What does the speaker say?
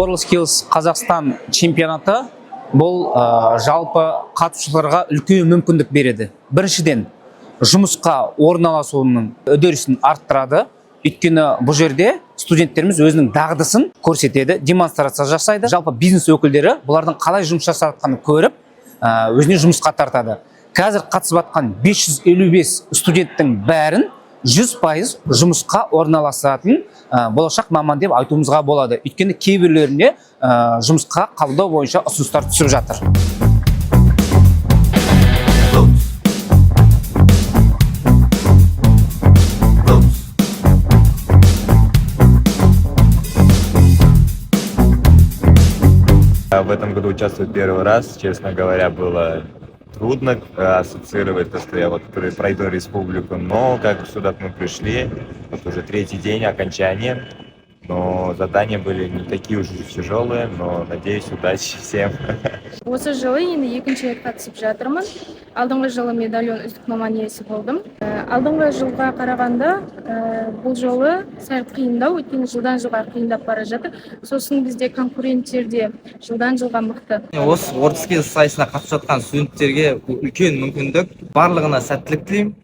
WorldSkills Қазақстан чемпионаты бұл жалпы қатысушыларға үлкен мүмкіндік береді. Біріншіден, жұмысқа орналасуының үдерісін арттырады. Өйткені бұл жерде студенттеріміз өзінің дағдысын көрсетеді, демонстрация жасайды. Жалпы бизнес өкілдері бұлардың қалай жұмыс жасатқанын көріп, өзіне жұмысқа тартады. Қазір қатысып жатқан 555 студенттің бәрін 100% жұмысқа орналасатын болашақ маман деп айтуымызға болады. Өйткені кейбіреулеріне жұмысқа қабылдау бойынша ұсыныстар түсіп жатыр. В этом году участвую первый раз. Честно говоря, было трудно ассоциировать то, что я вот пройду республику, но как сюда мы пришли, вот уже третий день окончания, но задания были не такие уж тяжелые, но надеюсь, удачи всем. Осы жылы енді екінші рет қатысып жатырмын. Алдыңғы жылы медальон үздік маман иесі болдым. Алдыңғы жылға қарағанда бұл жолы сәл қиындау, өйткені жылдан жылға қиындап бара жатыр. Сосын бізде конкуренттер де жылдан жылға мықты. Осы WorldSkills сайысына қатысып жатқан студенттерге үлкен мүмкіндік. Барлығына сәттілік тілеймін.